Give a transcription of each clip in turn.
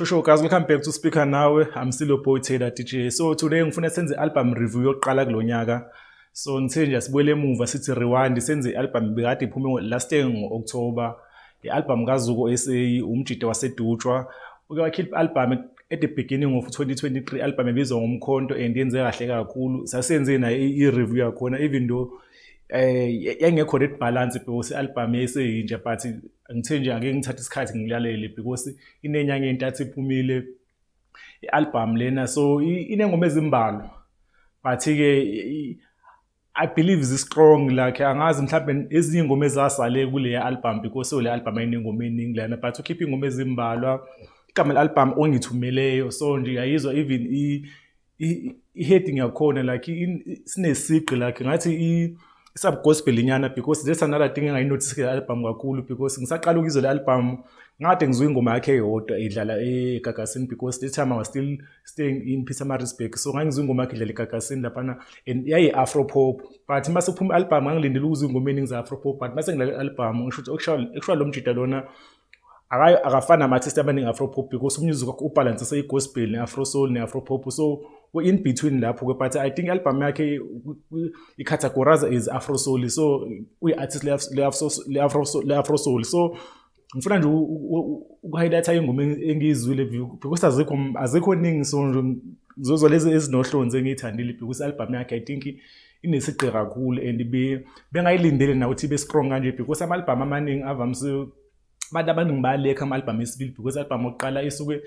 Shosho guys, welcome back to Speaker Nawe. I'm still your boy Taylor DJ. So today ngifuna senze album review yokuqala kulonyaka. So ngithe nje sibuyele emuva sithi rewind senze album bekade iphume last year ngo-October. I-album kaZuko SA umjide wasedutshwa. Uke wakhipha album at the beginning of 2023 album ebizwa ngomkhonto and yenze kahle kakhulu. Sasenze na i-review yakhona even though yangekho red balance because i-album yeseyinje but ngithe nje ake ngithathe isikhathi ngilalele because inenyanga entathu iphumile i-album lena so inengoma ezimbalwa but ke I believe is strong like angazi mhlawumbe ezinye ingoma ezasale kule album because le album ayinengoma eningi lana but ukhipha ingoma ezimbalwa igama le-album ongithumeleyo so nje yayizwa even i-heading yakhona like sinesigqi like ngathi sub gospel inyana because there's another thing engayinotice ke album kakhulu because ngisaqala ukuzwa le album ngade ngizwe ingoma yakhe eyodwa idlala eGagasini because that time I was still staying in Pietermaritzburg so ngangizwe ingoma yakhe idlala eGagasini lapha and yayi afro pop but mase uphuma album ngangilindele ukuzwa ingoma eningi za afro pop but mase ngilale album ngisho ukuthi actually lo mjida lona akafana nama-artist abaningi afro pop because umusic wakhe ubalance seyi-gospel ne-afro soul ne-afro pop so in between lapho but I think album yakhe i-categorize is afro soul so uyi-artist le-afro soul so ngifuna nje uku-highlighta ingoma engiyizwile because azikho ningi so nje zozo lezi ezinohlonze engiyithandile because i-album yakhe I think inesigqi kakhulu and bengayilindele na ukuthi ibe strong kanje because ama-album amaningi avamise abantu abaningi bayalekha ama-album esibili because i-album yokuqala isuke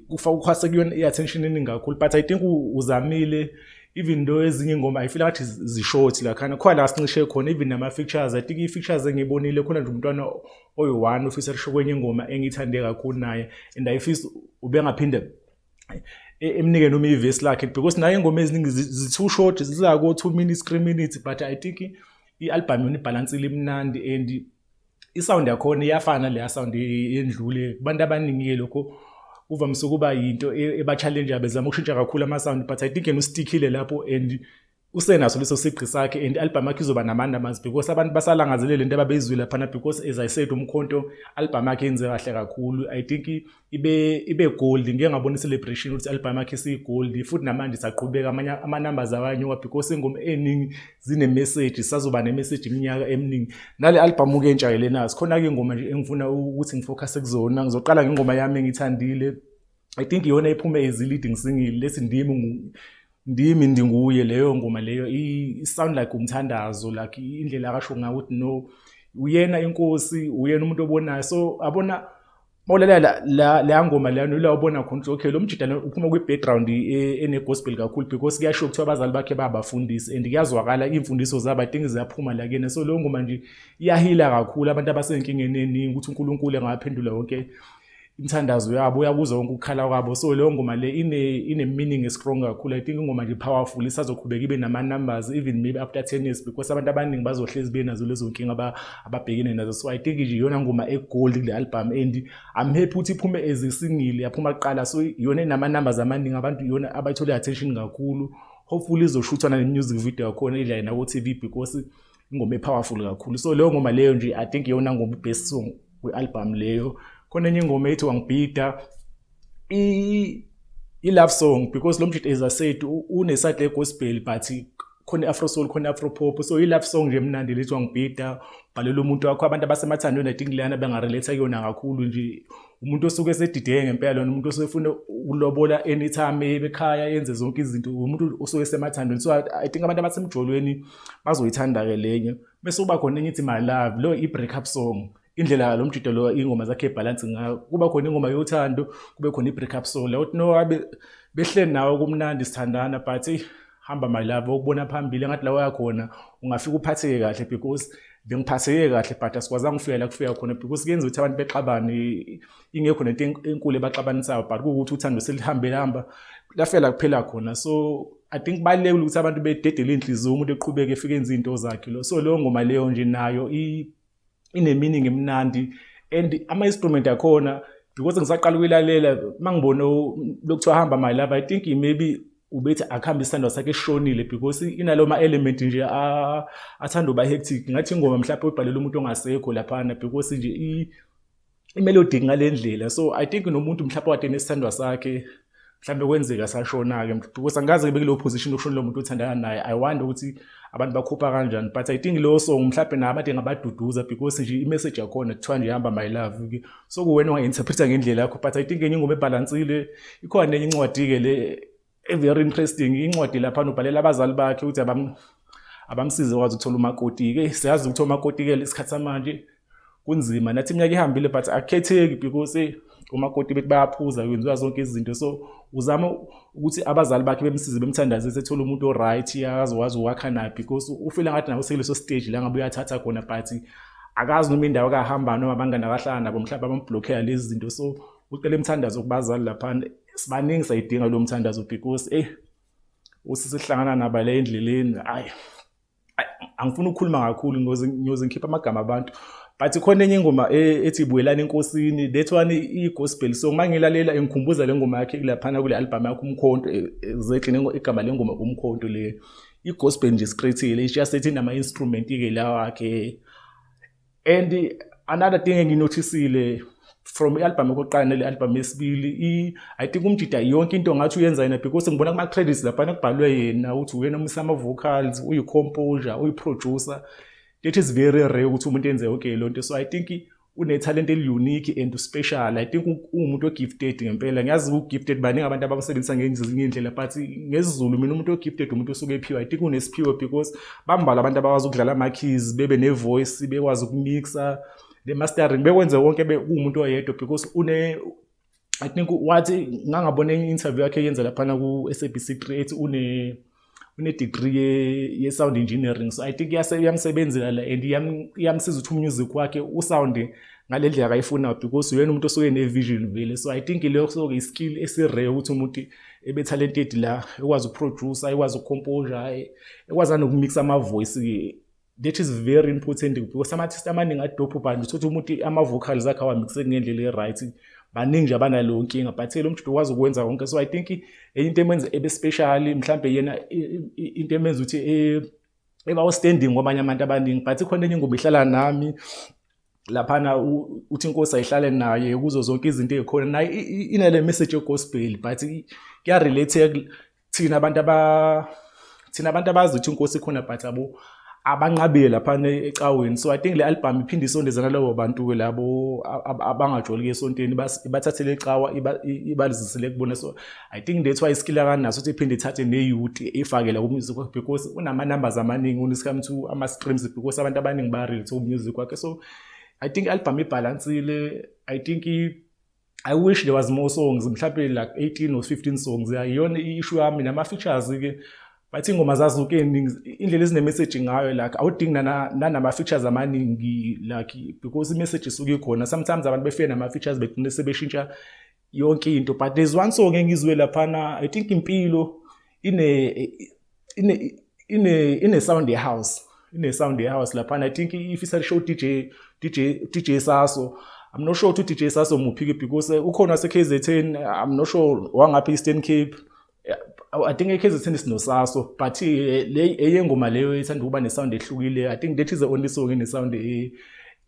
ukhwase kuyona i-attention eningi kakhulu but I think uzamile even though ezinye ingoma I feel like zishort lakhana khona la sincishe khona even nama-features I think i-features engiyibonile khona nje umntwana oyi-1 ofisa risho kwenye ingoma engiyithande kakhulu naye and I feel ubengaphinde emnike noma ivesi lakhe because naye ingoma eziningi zi-too short zizako 2 minutes 3 minutes but I think i-album yona ibhalansile imnandi and isound yakhona iyafana leya sound endlule kubantu abaningi lokho uvamise kuba yinto eba-challenge bezama ukushintsha kakhulu ama-sound but I think yena ustickile lapho and usenaso leso sigqi sakhe and i-album yakhe izoba nama-numbers because abantu basalangazelele lento ababeyizwile laphana because as I said umkhonto album yakhe yenze kahle kakhulu I think ibe gold ngeke ngabona i-celebration ukuthi album yakhe isiyi-gold futhi namanje saqhubeka ama-numbers awanyuka because ingoma eningi zine-message sazoba ne-message iminyaka eminingi nale album ke entsha yelena sikhona-ke ingoma nje engifuna ukuthi ngifocuse kuzona ngizoqala ngengoma yami engiyithandile I think iyona iphume as leading single lethi ndimi ndinguye leyo ngoma leyo i-sound like umthandazo like indlela akasho ngakuthi no uyena inkosi uyena umuntu obonayo so abona mawulalela la ngoma leyo la ubona khona ukuthi okay lo mjida uphuma kwi-background ene-gospel kakhulu because kuyasho ukuthi abazali bakhe babafundisi and kuyazwakala imfundiso zabo I think ziyaphuma la kuyena so leyo ngoma nje iyahila kakhulu abantu abasenkingeni eningi ukuthi uNkulunkulu engaphendula yonke imthandazo yabo uyakuzwa wonke ukukhala kwabo so leyo ngoma le ine meaning strong kakhulu I think ingoma nje powerful isazoqhubeka ibe nama numbers even maybe after 10 years because abantu abaningi bazohlezi benazo lezo nkinga ababhekene nazo so I think nje iyona ngoma egold kule album and I'm happy ukuthi iphume as a single yaphuma kuqala so iyona nama numbers amaningi abantu iyona abayithola attention kakhulu hopefully izoshuthana ne-music video yakhona idla na ku-TV because ingoma powerful kakhulu so leyo ngoma leyo nje I think iyona ngoma best song kwi-album leyo khona enye ingoma ethi wangibhida i-love song because lo mjidi as I said une-side le-gospel but khona i-afro soul khona i-afro pop so i-love song nje mnandi lethi wangibhida bhalela umuntu wakho abantu abasemathandweni I think leyana bengarelate kuyona kakhulu nje umuntu osuke esedideke ngempela lona umuntu osefuna ukulobola anytime ekhaya yenze zonke izinto umuntu osuke esemathandweni so I think abantu abasemjolweni bazoyithanda-ke lenye bese kuba khona enye ithi my love lo i-break up song indlela lo mjida lo ingoma zakhe balance ngayo kuba khona ingoma yothando kube khona i-break up soul uthi no behleli nawe kumnandi sithandana but hamba my love ukubona phambili ngathi la uyakhona ungafika uphatheke kahle because bengiphatheke kahle but asikwazanga ukufika la kufika khona because kuyenza ukuthi abantu bexabane ingekho nento enkulu ebaxabanisayo but kuwukuthi uthando selihamba lafela kuphela khona so I think balekile ukuthi abantu bededele inhliziyo umuntu eqhubeke efike enze izinto zakhe lo so leyo ngoma leyo nje nayo ine-meaning emnandi and ama-instrument akhona because ngisaqala ukuyilalela mangibona lokuthiwa hamba my love I think maybe ubethi akuhambe isithandwa sakhe esishonile because inalo ma-element nje athanda uba hectic ngathi ingoma mhlawumbe uyibhalela umuntu ongasekho laphana because nje imelody ngalendlela. So I think nomuntu mhlawumbe wade nesithandwa sakhe mhlawumbe kwenzeka sashona-ke because angikaze ngibe kuleyo position yokushona lo muntu othandana naye. I wonder ukuthi abantu bakhupha kanjani, but I think lowo song mhlawumbe nabantu engabaduduza because nje imessage yakhona kuthiwa nje hamba my love-ke, so kuwena ungayi-interpret-a ngendlela yakho. But I think enye ingoma ebhalansile, ikhona nenye incwadi-ke le very interesting, incwadi laphana ubhalela abazali bakhe ukuthi abamsize wazi ukuthola umakoti-ke. Siyazi ukuthi umakoti-ke lesikhathi samanje kunzima, nathi iminyaka ihambile but akukhetheki because umakoti bethi bayaphuza kwenziwa zonke izinto. So uzama ukuthi abazali bakhe bemsize bemthandaze sethole umuntu o-right akazokwazi ukwakha naye because ufila ngathi nawe sekuleso stage la ngabe uyathatha khona but akazi noma indawo akahamba noma abangani akahlala nabo mhlawumbe abamblockela lezi zinto. So ucela imthandazo kubazali laphana, sibaningi sayidinga lo mthandazo because usisihlangana naba le endleleni. Angifuni ukukhuluma kakhulu ngiyoze ngikhipha amagama abantu, but khona enye ingoma ethi buyelana enkosini, that one i-gospel. So uma ngilalela ngikhumbuza le ngoma yakhe laphana kule album yakhe Umkhonto, exactly igama le ngoma Umkhonto le i-gospel nje straight-ile, it's just ethi nama-instrument-ke lawa akhe. And another thing enginotisile from i-album yokuqala nale album yesibili, I think umjida yonke into ngathi uyenza yena because ngibona kuma-credits laphana kubhalwe yena ukuthi uyena umisa ama-vocals, uyi-composer, uyi-producer. That is very rare ukuthi umuntu enze yonke lo nto. So I think une-talent eli-unique and special. I think umuntu o-gifted ngempela. Ngiyazi u-gifted baningi abantu abamsebenzisa ngendlela, but ngesiZulu mina umuntu o-gifted umuntu osuke ephiwe. I think unesiphiwo because bambalwa abantu abakwazi ukudlala ama-keys, bebe ne-voice, bekwazi ukumixa, le-mastering, bekwenze wonke umuntu oyedwa because I think wathi ngangabona i-interview yakhe yenza laphana ku-SABC 3 ethi une-degree ye-sound engineering. So I think iyamsebenzela la and iyamsiza ukuthi umusic wakhe usound ngale ndlela akayifunayo because uyena umuntu osuke ne-vision vele. So I think leyo soke i-skill esirare ukuthi umuntu ebe-talented la, ekwazi ukuproducer, ekwazi ukucompose, ekwazi nokumixa ama-voice. That is very important because ama-artist amaningi adophu banje uthothi umuntu ama-vocals akhe awamixeki ngendlela e-right, baningi nje abanaleyo nkinga, but lo mntu ukwazi ukwenza konke. So I think enye into emenza ebe-special mhlawumbe yena into emenza ukuthi eba-outstanding kwabanye abantu abaningi. But khona enye ingoma ihlala nami laphana uthi inkosi ayihlale naye kuzo zonke izinto ey'khona, naye inale message ye-gospel but kuya-relate thina abantu abazi ukuthi inkosi ikhona but abanqabile laphana ecaweni. So I think le album iphinde isondezana labo bantu labo abangajolike esontweni, ibathathele ecawa ibalizisele kubona. So I think that's why iskill akanaso ukuthi iphinde ithathe ne-youth ifake la ku-music wakhe because unama-numbers amaningi when it comes to ama-streams because abantu abaningi baya-relate ku-music wakhe. So I think i-album ibhalansile. I think I wish there was more songs, mhlawumbe like 18 or 15 songs. Iyona i-issue yami nama-features-ke, but ingoma zazuke indlela ezine-message ngayo like awudingi nanama-features amaningi like because i-message isuke ikhona. Sometimes abantu befike nama-features begcine sebeshintsha yonke into, but there's one song engizwe laphana, I think Impilo ine-sound ye-house, ine-sound ye-house laphana. I think if it's a show DJ Saso, I'm not sure to DJ Saso muphi because ukhona wase-KZN, I'm not sure wangaphi Eastern Cape. I think i-KZN sinoSaso, but le eyengoma leyo ithanda ukuba ne-sound ehlukile. I think that is the only song ine-sound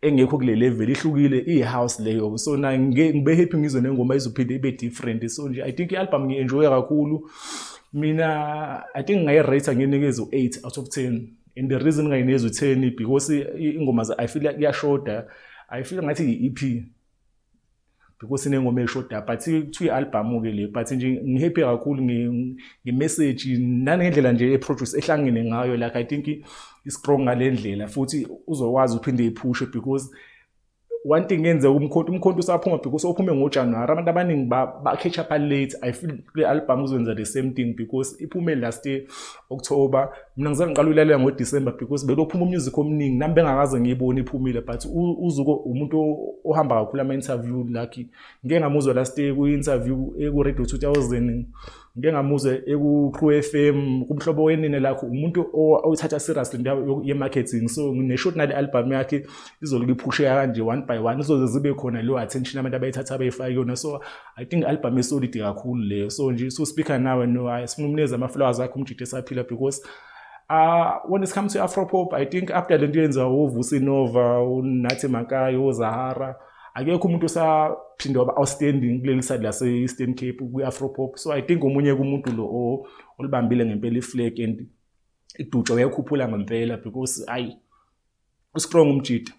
engekho kule level, ihlukile, iyi-house leyo. So na ngibe happy ngizwe nengoma izophinde ibe different. So nje I think i-album ngi-enjoy kakhulu mina. I think ngayi-rate nginikeze u-8 out of 10, and the reason ngayinikeze u-10 because ingoma I feel like iyashoda. I feel ngathi i-EP because inengoma eshoda, but kuthiwa i-album-ke le. But nje ngihappy kakhulu nge-message nangendlela nje e-produce ehlangene ngayo. Like I think i-strong ngale ndlela futhi uzokwazi uphinde iphushe because one thing yenze umkhonto usaphuma because ophume ngoJanuary abantu abaningi ba-catch up late. I feel le album uzwenza the same thing because iphume last year October. Mina ngizange ngiqala uyilalela ngoDecember because belophuma umusic omningi nami bengakaze ngiyibone iphumile. But uzuko umuntu ohamba kakhulu ama-interview like ngike ngamuzwa last year ku-interview eku-Radio 2000, ngike ngamuzwa eku-Crew FM kumhlobo wenene lakho umuntu oyithatha seriously ndawo ye-marketing. So ngine-short nale album yakhe izoloku iphusheka kanje one by one, izoze zibe khona leyo attention abantu abayithatha bayifake yona. So I think album esolid kakhulu leyo. So nje so speaker nawe no sifuna umnikeza ama-flowers akho umjide esaphila because when it comes to Afropop, I think after le nto yenza uVusi Nova, uNathi Makayo, uZahara, akekho umuntu osaphinde waba outstanding kuleli side lase Eastern Cape kwi-Afropop. So I think omunye kumuntu lo olibambile ngempela iflag and idutsha uyakhuphula ngempela because ustrong umjidi.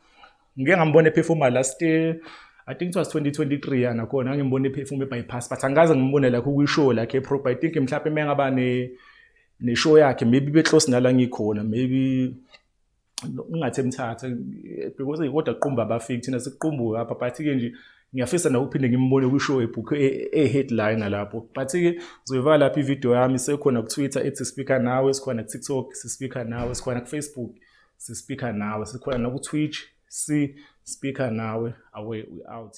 Ngike ngambona eperforma last year, I think it was 2023 yana khona ngimbona eperform eBypass, but angaze ngimbone la kwi-show lakhe proper. I think mhlawumbe mengaba ne-show yakhe maybe be-close nala ngikhona, maybe ungathi emthatha because kodwa qumba abafiki thina siqumbuke apha, but-ke nje ngiyafisa na ukuphinde ngimbone kwi-show ebook e-headliner lapho. But-ke ngizoyivala lapha ivideo yami sekhona ku-Twitter ethi Speaker Nawe, sikhona ku-TikTok si-Speaker Nawe, sikhona ku-Facebook si-Speaker Nawe, sikhona naku-Twitch si-Speaker Nawe. Away, we out.